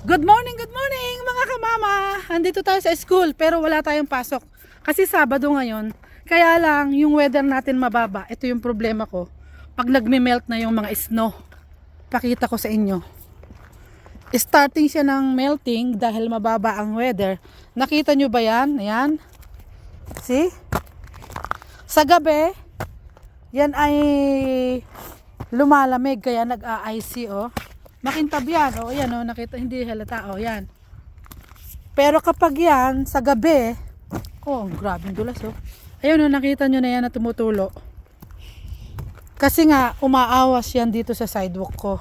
Good morning mga kamama! Andito tayo sa school pero wala tayong pasok. Kasi Sabado ngayon. Kaya lang yung weather natin mababa. Ito yung problema ko. Pag nagme-melt na yung mga snow. Pakita ko sa inyo. Starting siya ng melting dahil mababa ang weather. Nakita nyo ba yan? Ayan. See? Sa gabi, yan ay lumalamig kaya nag-a-icy oh. Makintab yan, o yan o, nakita, hindi halata, o yan. Pero kapag yan, sa gabi, oh, grabing dulas o. Ayun o, nakita nyo na yan na tumutulo. Kasi nga, umaawas yan dito sa sidewalk ko.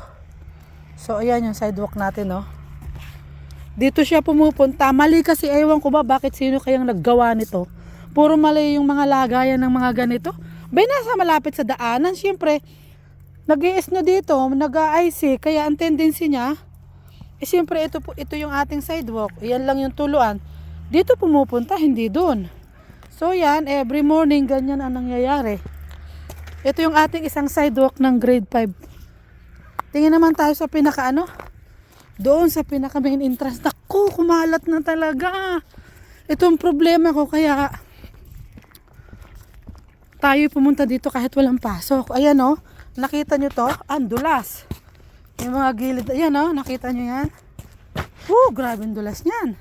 So, ayan yung sidewalk natin o. Dito siya pumupunta. Mali kasi, ewan ko ba, bakit sino kayang naggawa nito. Puro mali yung mga lagayan ng mga ganito. Bay, nasa malapit sa daanan, syempre, nag-i-snow dito, nag-a-icy, kaya ang tendency niya, siyempre ito yung ating sidewalk, yan lang yung tuluan, dito pumupunta, hindi doon. So yan, every morning, ganyan ang nangyayari. Ito yung ating isang sidewalk ng grade 5. Tingin naman tayo sa pinaka doon sa pinaka main entrance. Naku, kumalat na talaga. Itong problema ko, kaya tayo pumunta dito kahit walang pasok. Ayan o. Nakita nyo to? Ang dulas. Yung mga gilid. Ayan o, nakita nyo yan? Grabe ang dulas nyan.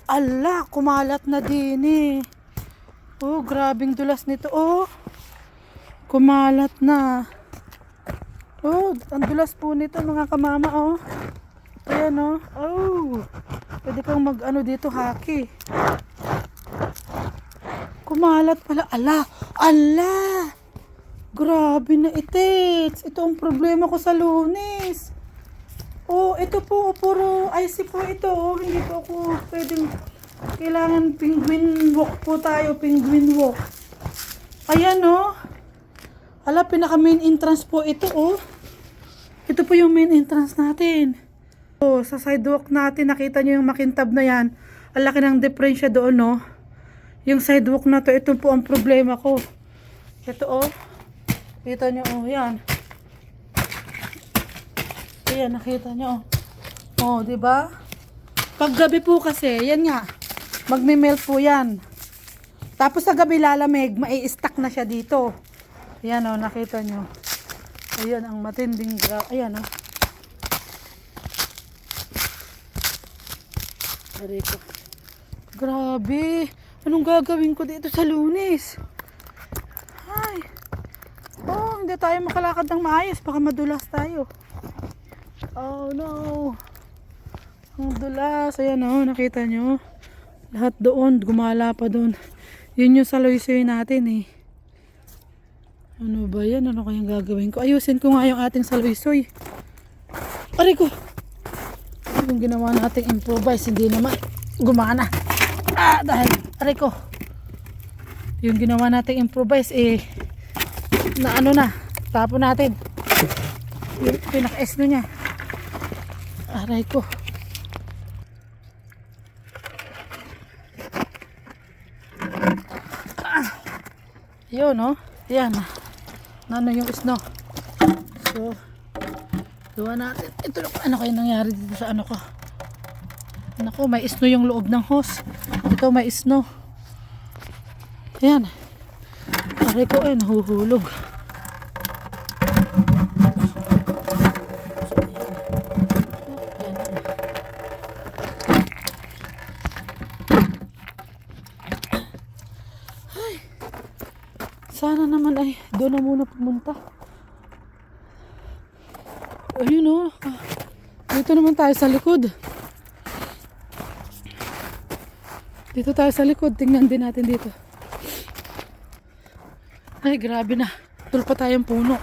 Ala, kumalat na din eh. Grabing dulas nito. Kumalat na. Ang dulas po nito mga kamama o. Ayan o. Pwede kang dito, haki. Kumalat pala. Ala, grabe na itits. Ito ang problema ko sa Lunes. Ito po, puro icy po ito. Hindi po ako pwedeng, kailangan penguin walk po tayo. Penguin walk. Ayan o. Ala, pinaka main entrance po ito o. Ito po yung main entrance natin. Sa sidewalk natin, nakita nyo yung makintab na yan. Ang laki ng diferensya doon o. Yung sidewalk na to, ito po ang problema ko. Ito o. Kita nyo, yan. Ayan, nakita nyo. Diba? Pag gabi po kasi, yan nga, magme-melt po yan. Tapos sa gabi lalamig, mai-stack na siya dito. Ayan o, nakita nyo. Ayan, ang matinding ayan o. Grabe. Anong gagawin ko dito sa Lunes? Hindi tayo makalakad ng maayos, baka madulas tayo. No. Ang dulas. Ayan o, nakita nyo. Lahat doon, gumala pa doon. Yun yung saloy-soy natin eh. Ano ba yan? Ano kayang gagawin ko? Ayusin ko nga yung ating saloy-soy. Aray ko! Yung ginawa nating improvise, hindi naman gumana. Dahil, aray ko. Yung ginawa nating improvise na tapon natin yung pinaka-esno niya. Aray ko. Yun no, yan yung esno. So gawa natin ito. Ano kayo nangyari dito sa ko? Naku, may esno yung loob ng hose. Ito may esno. Yan. Aray ko nahuhulog. Sana naman doon na muna pumunta. Ayun o. Dito naman tayo sa likod. Dito tayo sa likod. Tingnan din natin dito. Ay, grabe na. Tulpa tayong puno.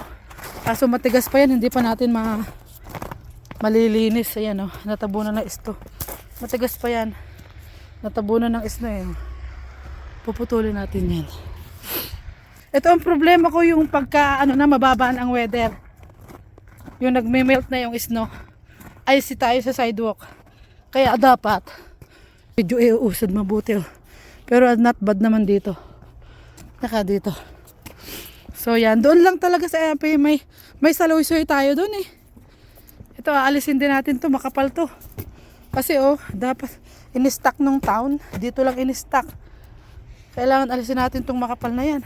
Kaso matigas pa yan. Hindi pa natin malilinis. Ayan o. Natabunan na isto. Matigas pa yan. Natabunan ng isno Puputulin natin yan. Ito ang problema ko, yung pagka mababaan ang weather. Yung nagme-melt na yung snow. Icy tayo sa sidewalk. Kaya dapat medyo iuusad mabuti Pero not bad naman dito. Dito. So yan, doon lang talaga sa may saloy-soy tayo doon eh. Ito, aalisin din natin to, makapal to. Kasi dapat in-stock nung town. Dito lang in-stock. Kailangan alisin natin tong makapal na yan.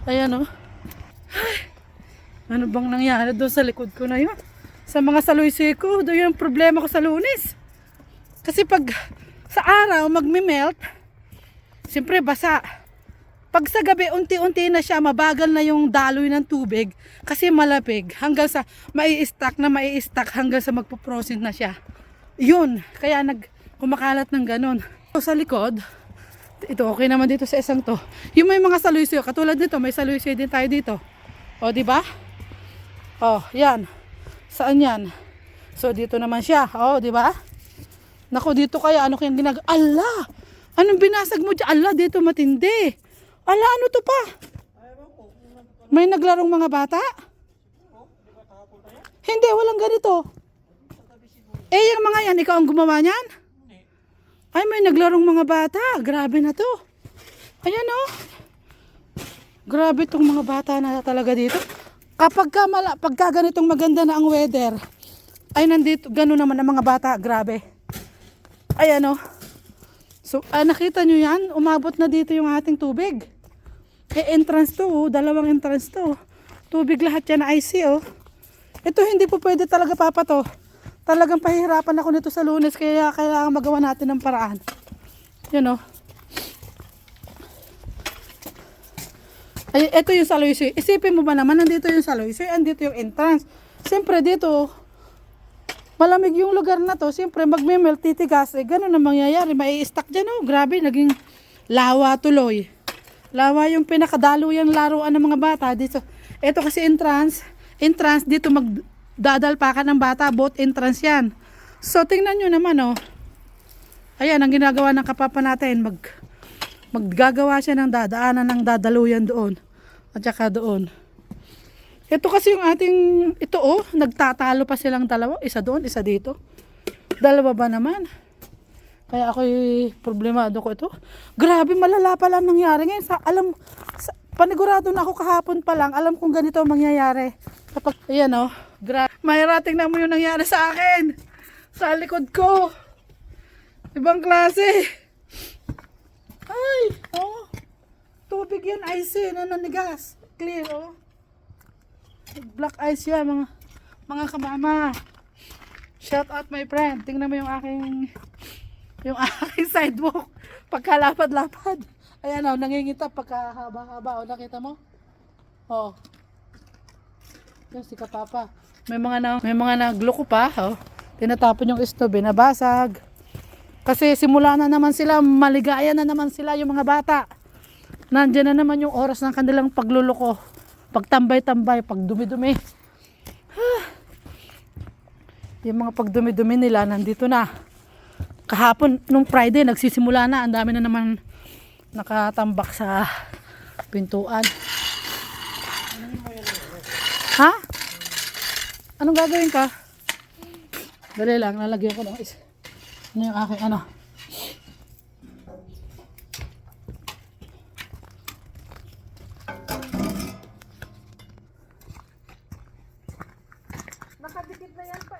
Ayan Ay, ano bang nangyari doon sa likod ko na yun? Sa mga saluysay ko, doon yung problema ko sa Lunes. Kasi pag sa araw magme-melt, siyempre basa. Pag sa gabi, unti-unti na siya, mabagal na yung daloy ng tubig kasi malapig hanggang sa mai-stack hanggang sa magpo-process na siya. Yun, kaya kumakalat ng ganon. Sa likod, ito okay naman dito sa isang to. Yung may mga saluysay, katulad nito, may saluysay din tayo dito. O, di ba? O, yan. Saan yan? So, dito naman siya. O, di ba? Naku, dito kaya, ano kayang Ala! Anong binasag mo dyan? Ala, dito matindi. Ala, ano to pa? May naglarong mga bata? Hindi, walang ganito. Yung mga yan, ikaw ang gumawa niyan? Ay, may naglarong mga bata. Grabe na to. Ayan Grabe tong mga bata na talaga dito. Pagka ganitong maganda na ang weather, ay nandito, gano'n naman ang mga bata. Grabe. Ayan So, nakita nyo yan? Umabot na dito yung ating tubig. Entrance to, dalawang entrance to. Tubig lahat yan na IC, Ito hindi po pwede talaga, Papa, to. Talagang pahihirapan ako nito sa Lunes, kaya kailangan magawa natin ng paraan. Yun, Ay, ito yung saluysay. Isipin mo ba naman, nandito yung saluysay, andito yung entrance. Siyempre dito, malamig yung lugar na to. Siyempre, magme-melt, titigas. Ganun ang mangyayari. Mai-stack dyan, Grabe, naging lawa tuloy. Lawa yung pinakadaluyang laruan ng mga bata. Dito, ito kasi entrance, dito magdadalpakan ng bata. Both entrance yan. So, tingnan nyo naman, Ayan, ang ginagawa ng kapapa natin. Maggagawa siya ng dadaanan ng dadaluyan doon. At saka doon. Ito kasi yung ating, nagtatalo pa silang dalawa. Isa doon, isa dito. Dalawa ba naman? Kaya ako'y problemado ko ito. Grabe, malala pala ang nangyari ngayon. Panigurado na ako kahapon pa lang. Alam kong ganito ang mangyayari. Kapag, ayan grabe. Mahirating na mo yung nangyari sa akin. Sa likod ko. Ibang klase. Ay, tubig yan, ice na nanigas. Clear, Black ice yan, mga kamama. Shout out, my friend. Tingnan mo yung aking sidewalk. Pagkalapad-lapad. Ayan, nangingitap pagkahaba-haba. Nakita mo? Yan si Kapapa. May mga nagloko pa, Tinatapon yung stove, nabasag. Kasi simula na naman sila, maligaya na naman sila yung mga bata. Nandiyan na naman yung oras ng kanilang pagluloko. Pagtambay-tambay, pagdumi-dumi. Yung mga pagdumi-dumi nila, nandito na. Kahapon, nung Friday, nagsisimula na. Ang dami na naman nakatambak sa pintuan. Ha? Anong gagawin ka? Dali lang, lalagyan ko ng isa. Ano yung aking nakadikit na yan pa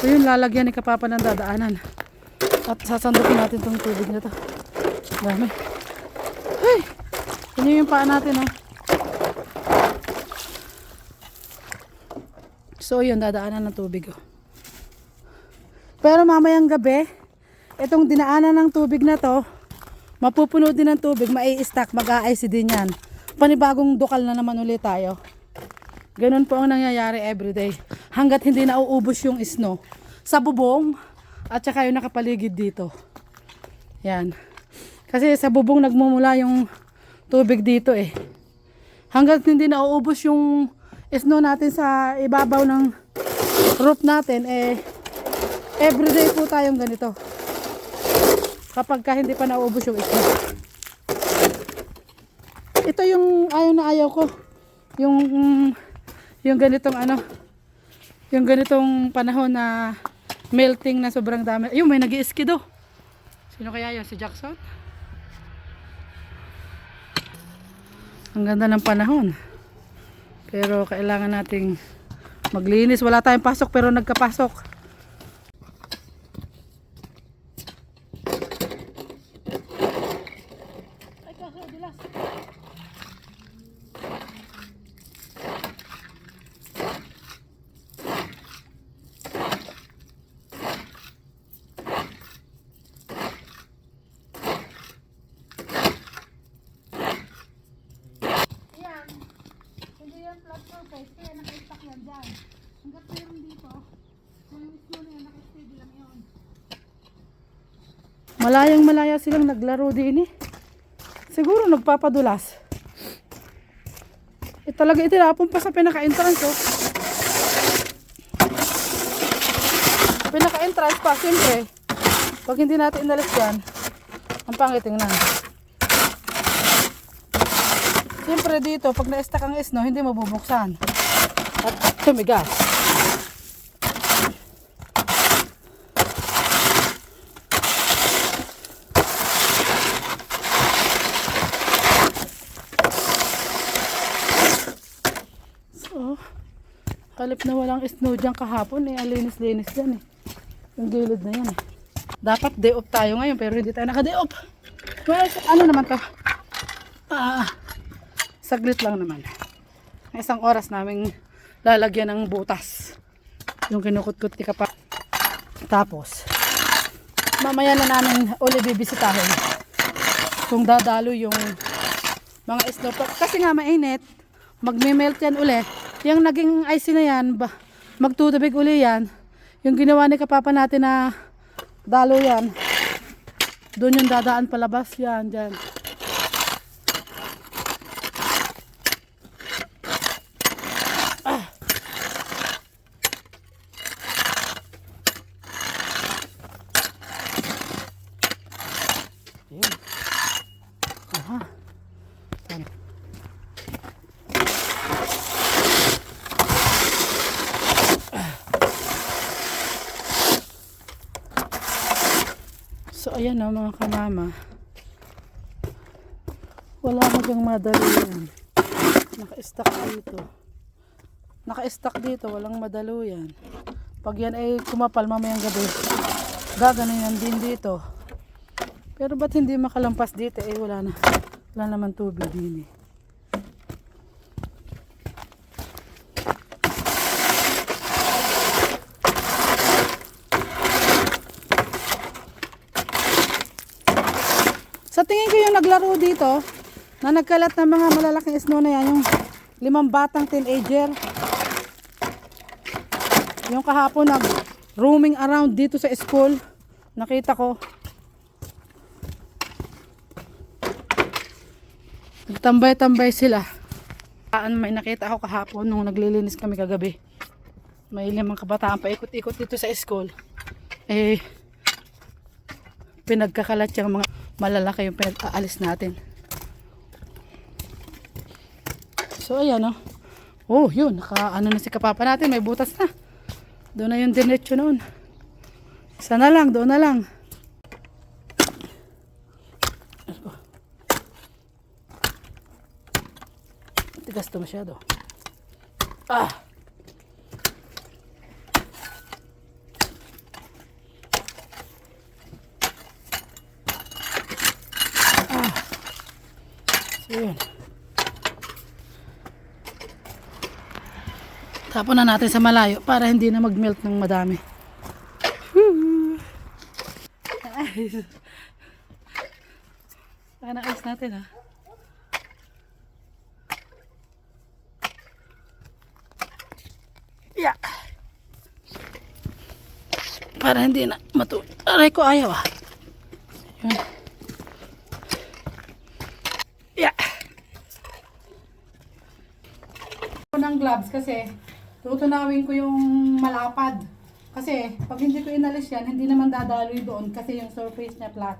Ito yung lalagyan ni Kapapa ng dadaanan. At sasandukin natin itong tubig na to. Dami. Hey! Yun yung paa natin, oh. So yun, dadaanan ng tubig, oh. Pero mamayang gabi, itong dinaanan ng tubig na to, mapupuno din ng tubig, mai-stack, mag-a-ice din yan. Panibagong dukal na naman ulit tayo. Ganun po ang nangyayari everyday. Hanggat hindi nauubos yung snow sa bubong at saka yung nakapaligid dito. Yan. Kasi sa bubong nagmumula yung tubig dito eh. Hanggat hindi nauubos yung snow natin sa ibabaw ng roof natin eh, everyday po tayong ganito. Kapag ka hindi pa nauubos yung snow. Ito yung ayaw na ayaw ko. Yung ganitong ano, yung ganitong panahon na melting na sobrang dami. Ayun, may nag-i-ski do. Sino kaya yun? Si Jackson? Ang ganda ng panahon. Pero kailangan nating maglinis. Wala tayong pasok pero nagkapasok. Ay, kakadulas. Kaya naka-stack yan dyan. Hanggat mayroon dito, kung yung snow na yan, naka-steady lang yun. Malayang malaya silang naglaro din eh. Siguro nagpapadulas. Talaga itinapon pa sa pinaka-entrance oh. Pinaka-entrance pa, siyempre. Pag hindi natin inalis yan, ang pangiting na. Siyempre dito, pag na-stack ang snow, hindi mabubuksan. At tumigas. So, halip na walang snow dyan kahapon eh. Alinis-linis dyan eh. Yung gilid na yan eh. Dapat day off tayo ngayon pero hindi tayo naka-day off. Well, ano naman to? Saglit lang naman. Isang oras naming lalagyan ng butas. Yung kinukut-kut ni Kapapa. Tapos, mamaya na namin uli bibisitahin kung dadalo yung mga snow. Kasi nga mainit, magme-melt yan uli. Yung naging ice na yan, magtutubig uli yan. Yung ginawa ni Kapapa natin na dalo yan. Doon yung dadaan palabas yan, dyan. So ayan o mga kamama, wala mo dyang madalo yan. Naka-stack dito, walang madalo yan. Pag yan ay kumapal mamayang gabi, gaganon yan din dito. Pero ba't hindi makalampas dito eh, wala naman tubig din eh. Sa tingin ko yung naglaro dito, na nagkalat ng mga malalaking snow na yan, yung 5 batang teenager. Yung kahapon nag-roaming around dito sa school, nakita ko. Tambay-tambay sila. May nakita ako kahapon nung naglilinis kami kagabi. May 5 kabataan pa ikot-ikot dito sa school. Eh, pinagkakalat yung mga malalaki yung pinag-aalis natin. So ayan o. Oh yun, ano na si Kapapa natin, may butas na. Doon na yung diretso noon. Isa na lang, doon na lang. Tigas to masyado. So yun. Tapon na natin sa malayo para hindi na mag-melt ng madami. Ayos. Saka na-ayos natin ha. Yeah. Para hindi na matuloy. Aray ko ayaw ah. Yun. Yeah. Ng gloves kasi tutunawin ko yung malapad. Kasi pag hindi ko inalis yan, hindi naman dadaloy doon kasi yung surface niya flat.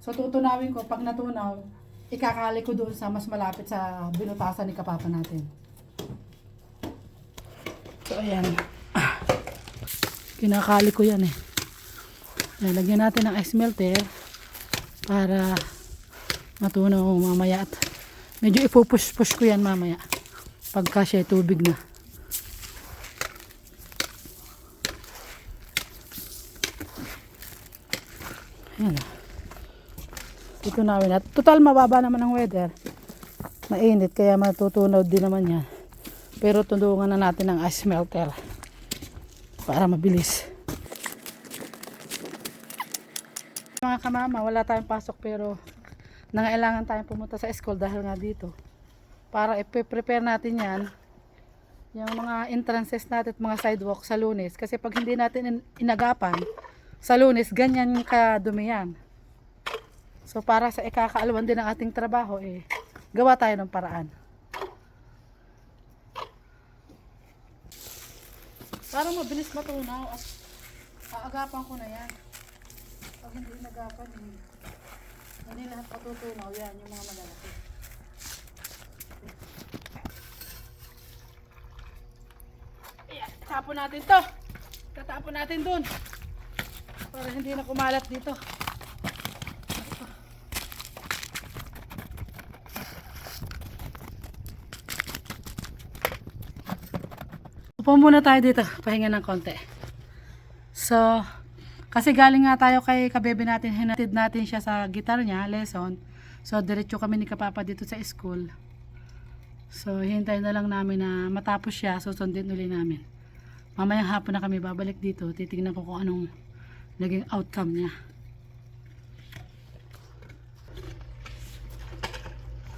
So tutunawin ko, pag natunaw, ikakali ko doon sa mas malapit sa binutasan ni kapapa natin. So ayan. Kinakali ko yan eh. Lalagyan natin ng ice melter para matunaw mamaya at medyo ipupush-push ko yan mamaya pagka siya tubig na. Ayan. Tutunawin natin. Total mababa naman ang weather. Mainit kaya matutunaw din naman yan. Pero tulungan na natin ng ice melter para mabilis. Mga kamama, wala tayong pasok pero nangailangan tayong pumunta sa school dahil nga dito. Para i-prepare natin yan, yung mga entrances natin at mga sidewalk sa Lunes. Kasi pag hindi natin inagapan, sa Lunes, ganyan kadumi yan. So para sa ikakaalwan din ng ating trabaho, gawa tayo ng paraan. Para mabilis matunaw at aagapan ko na yan. Pag hindi inagapan, hindi lahat matutunaw yan, yung mga malalaki. Ayan, tapon natin to. Tatapon natin dun. Para hindi na kumalat dito. Upo muna tayo dito, pahinga ng konti. So, kasi galing nga tayo kay kabebe natin, hinatid natin siya sa guitar niya, lesson. So, diretso kami ni kapapa dito sa school. So, hintayin na lang namin na matapos siya, susundin uli namin. Mamayang hapon na kami babalik dito, titignan ko kung anong naging outcome niya.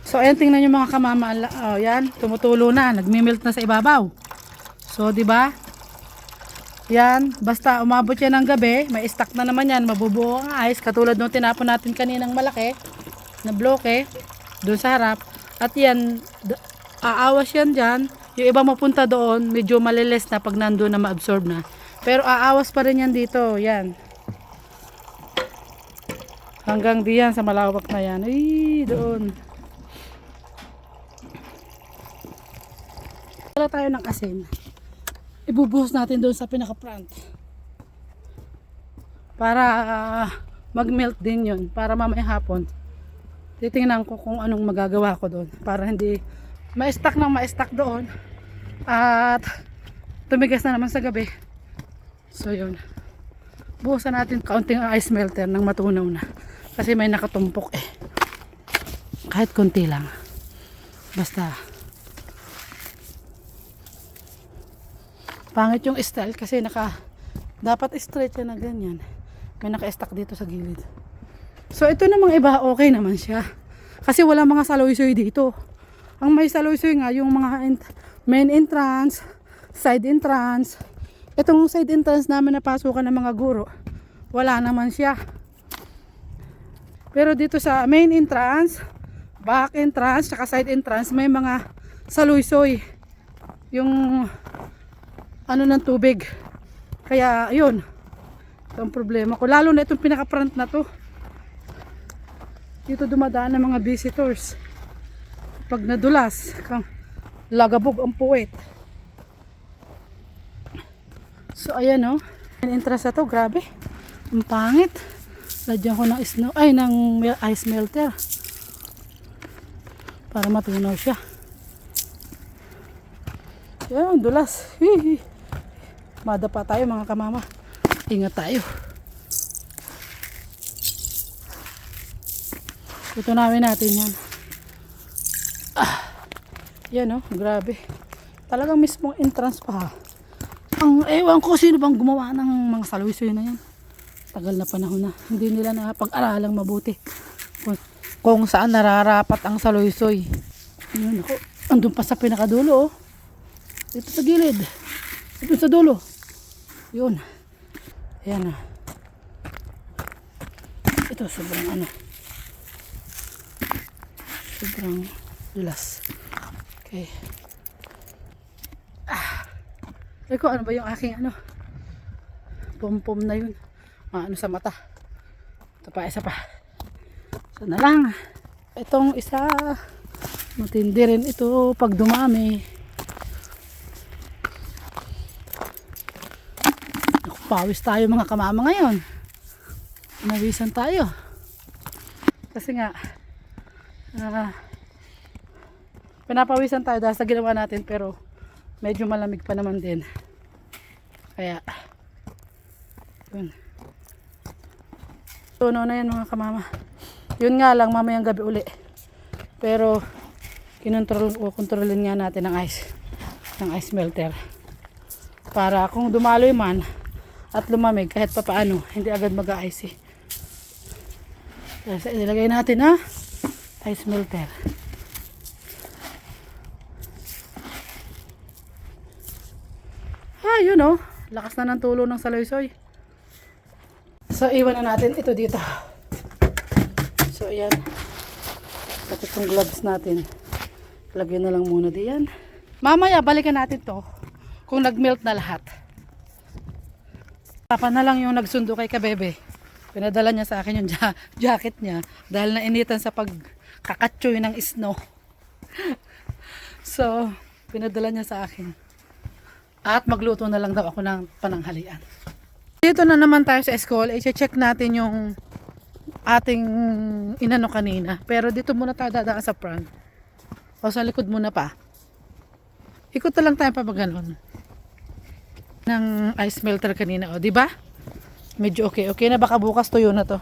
So, ayan, tingnan nyo mga kamama. Oh, yan, tumutulo na, nagmi-melt na sa ibabaw. So, di ba? Yan, basta umabot yan ng gabi, may stock na naman yan, mabubuo ang ice, katulad nung tinapon natin kaninang malaki na bloke doon sa harap. At yan, aawas yan dyan. Yung iba mapunta doon, medyo maliles na pag nandun na ma-absorb na. Pero aawas pa rin yan dito, yan. Hanggang diyan sa malawak na yan. Ay, doon. Wala tayo ng asin. Ibubuhos natin doon sa pinaka-front. Para mag-melt din yun. Para mamaya hapon. Titingnan ko kung anong magagawa ko doon. Para hindi ma-stack ng ma-stack doon. At tumigas na naman sa gabi. So yun. Buhusan natin kaunting ice melter nang matunaw na. Kasi may nakatumpok eh. Kahit konti lang. Basta. Pangit yung style kasi dapat straight yan na ganyan. May naka-stack dito sa gilid. So ito namang iba okay naman siya. Kasi wala mga saloy-soy dito. Ang may saloy-soy nga yung mga main entrance, side entrance. Itong side entrance namin napasukan ng mga guro. Wala naman siya. Pero dito sa main entrance, back entrance, saka side entrance, may mga saloy-soy. Yung ano ng tubig. Kaya yun. Ito ang problema ko. Lalo na itong pinaka-front na to. Dito dumadaan ng mga visitors. Pag nadulas, lagabog ang puwet. So ayan oh. Ang entrance na to, grabe. Ang pangit. Ladyan ko ng ng ice melter. Para matunaw siya. Yan, dulas. Hihi. Madapa tayo mga kamama. Ingat tayo. Tutunawin natin yan. Yan oh, grabe. Talagang mismong entrance pa ha. Ang ewan ko sino bang gumawa ng mga saluysoy na yan. Tagal na panahon na. Hindi nila napag-aralang mabuti. Kung saan nararapat ang saluysoy. Yun ako. Andun pa sa pinakadulo oh. Dito sa gilid. Dito sa dulo. Yun. Ayan na. Ito sobrang ano. Sobrang dulas. Okay. Eko, ano ba yung aking ano? Pom-pom na yun. Ano sa mata. Ito pa, isa pa. So na lang. Itong isa. Matindi rin ito pag dumami. Pawis tayo mga kamama ngayon. Nawisan tayo. Kasi nga, pinapawisan tayo dahil sa ginawa natin pero medyo malamig pa naman din. Kaya, yun. Tuno na yan mga kamama. Yun nga lang mamayang gabi uli. Pero, kontrolin nga natin ng ice melter. Para kung dumaloy man at lumamig kahit pa paano, hindi agad mag-ice. Kasi ilagay natin ha, ice melter. Yun oh, lakas na ng tulo ng saluysoy. So iwan na natin ito dito. So ayan, pati itong gloves natin lagyan na lang muna diyan. Mamaya balikan natin to kung nag-melt na lahat. Papa na lang yung nagsundo kay Kabebe. Pinadala niya sa akin yung jacket niya dahil nainitan sa pagkakatsoy ng snow. So pinadala niya sa akin. At magluto na lang daw ako ng pananghalian. Dito na naman tayo sa school. I-check natin yung ating inano kanina. Pero dito muna tayo dadaan sa front. O sa likod muna pa. Ikot na lang tayo pa maganon. Ng ice melter kanina. O diba? Medyo okay. Okay na baka bukas tuyo na to.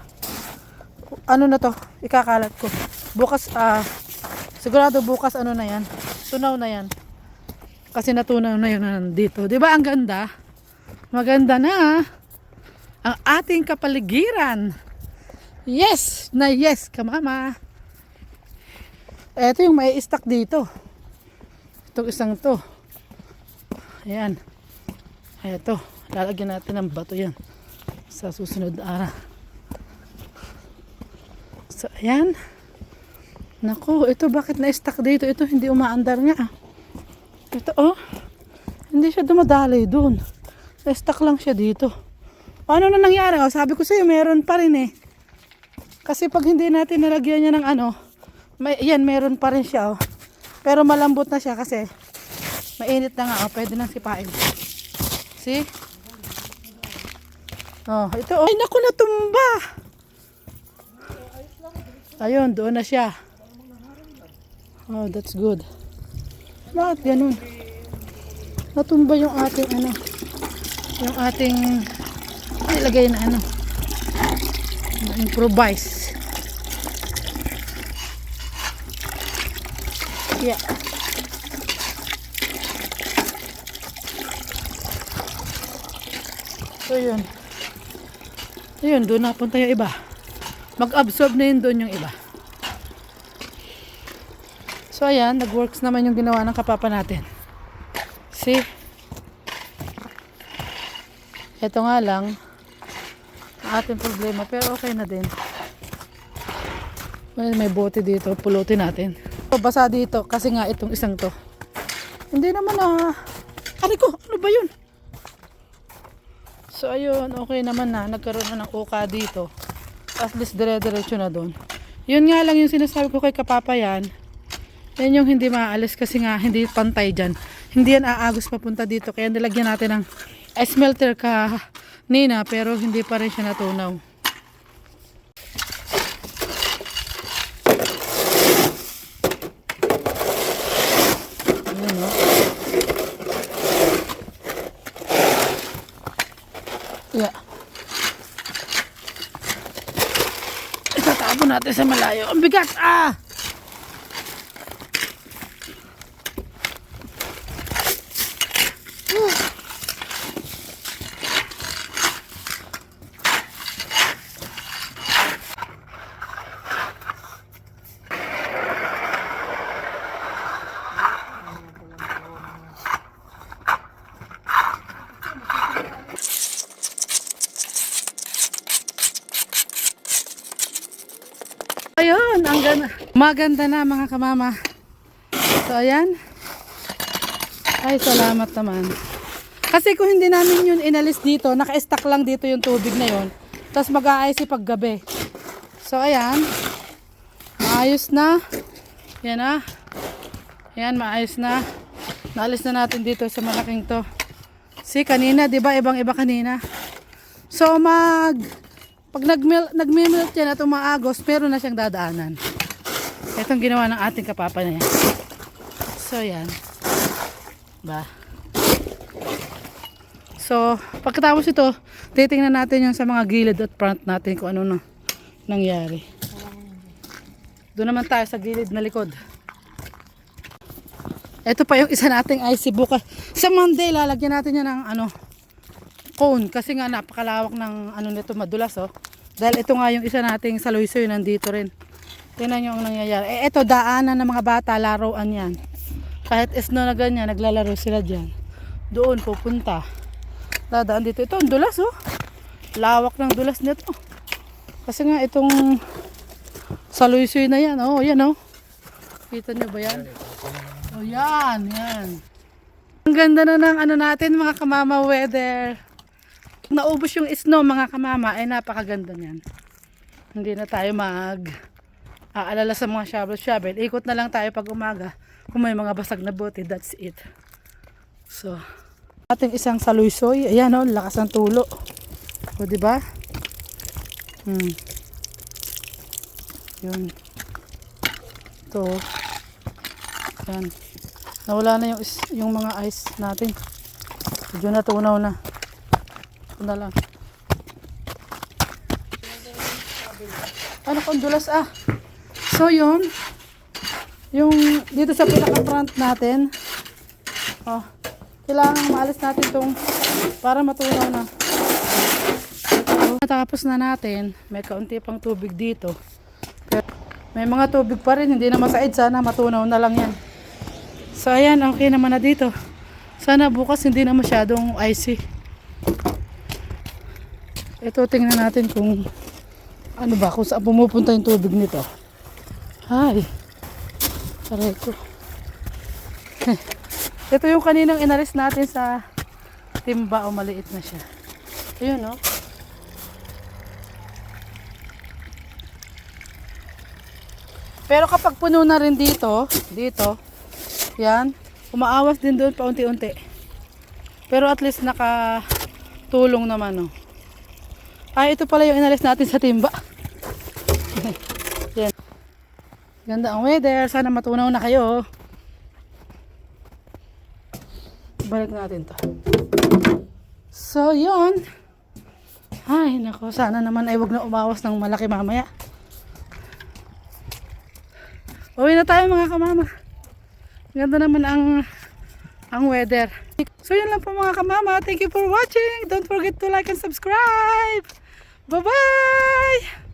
Ano na to? Ikakalat ko. Bukas, sigurado bukas ano na yan. Tunaw na yan. Kasi natunaw na yun nandito. Diba ang ganda? Maganda na ang ating kapaligiran. Yes! Na yes, kamama. Ito yung may stock dito. Itong isang to. Ayan. Ito. Lalagyan natin ng bato yan. Sa susunod na araw. So, ayan. Naku, ito bakit na-stock dito? Ito hindi umaandar nga. Ito oh. Hindi siya dumadali dun. Na-stock lang siya dito. Ano na nangyari? Oh, sabi ko sa'yo, meron pa rin eh. Kasi pag hindi natin nalagyan niya ng ano, yan, meron pa rin siya oh. Pero malambot na siya kasi mainit na nga oh. Pwede nang sipain. See? Oh, ito oh. Ay naku, natumba. Ayun, doon na siya. Oh, that's good. Bakit ganun? Natumba yung ating ano, yung ating nilagay na ano, improvise. Yeah. So yun. Ayun, doon napunta yung iba. Mag-absorb na yun doon yung iba. So ayan, nag-works naman yung ginawa ng kapapa natin. See? Ito nga lang ang ating problema, pero okay na din. May bote dito, pulutin natin. Basa dito kasi nga itong isang to. Hindi naman ano ba yun? So ayun, okay naman na. Nagkaroon na ng uka dito. At least dire-diretso na doon. Yun nga lang yung sinasabi ko kay kapapa yan. Yan yung hindi maalis kasi nga hindi pantay dyan. Hindi yan aagos papunta dito. Kaya nilagyan natin ng ice melter kanina pero hindi pa rin siya natunaw. Ayan o. Yeah. Itatapon natin sa malayo. Ang bigat! Maganda na mga kamama. So ayan. Ay salamat naman. Kasi kung hindi namin yun inalis dito, naka-stack lang dito yung tubig na yun. Tapos mag-aayos pag gabi. So ayan. Maayos na. Yan na. Ayan, maayos na. Naalis na natin dito sa malaking to. See, kanina, di ba? Ibang-iba kanina. So, pag nagmimilk yan at umaagos, meron na siyang dadaanan. Itong ginawa ng ating kapapa na yan. So, yan. Ba? So, pagkatapos ito, titingnan natin yung sa mga gilid at front natin kung ano na nangyari. Doon naman tayo sa gilid na likod. Ito pa yung isa nating IC bukas. Sa Monday, lalagyan natin yan ng cone. Kasi nga napakalawak ng nito, madulas oh. Dahil ito nga yung isa nating saluйsoy nandito rin. Tingnan nyo ang nangyayari. Ito daanan ng mga bata, laruan yan. Kahit snow na ganyan, naglalaro sila dyan. Doon pupunta. Dadaan dito. Ito ang dulas oh. Lawak ng dulas nito. Kasi nga itong saluйsoy na yan oh. Yan oh. Kita nyo ba yan? Oh, yan, yan. Ang ganda na ng natin mga kamama weather. Naubos yung snow mga kamama, ay napakaganda niyan. Hindi na tayo aalala sa mga shovel. Ikot na lang tayo pag umaga. Kung may mga basag na bote, that's it. So, ating isang saluйsoy. Ayan oh, lakas ng tulo. O, diba? Yun. Ito. Yan. Nawala na yung mga ice natin. Medyo natunaw na. Ito na lang. Ano kung dulas ah. So yun. Yung dito sa pinaka-front natin. Oh, kailangan maalis natin itong para matunaw na. Natapos na natin. May kaunti pang tubig dito. Pero may mga tubig pa rin. Hindi na masaid. Sana matunaw na lang yan. So ayan, okay naman na dito. Sana bukas hindi na masyadong icy. Ito tingnan natin kung kung saan pumupunta yung tubig nito. Ay. Aray ko. Ito yung kaninang inalis natin sa timba o maliit na siya. Ayun no. Pero kapag puno na rin dito, yan, umaawas din doon paunti-unti. Pero at least nakatulong naman, oh. Ay, ito pala yung inalis natin sa timba. Yan. Ganda ang weather. Sana matunaw na kayo. Balik natin to. So, yun. Ay, nako. Sana naman ay wag na umawas ng malaki mamaya. Uwi na tayo mga kamama. Ganda naman ang weather. So yun lang po mga kamama. Thank you for watching. Don't forget to like and subscribe. Bye-bye!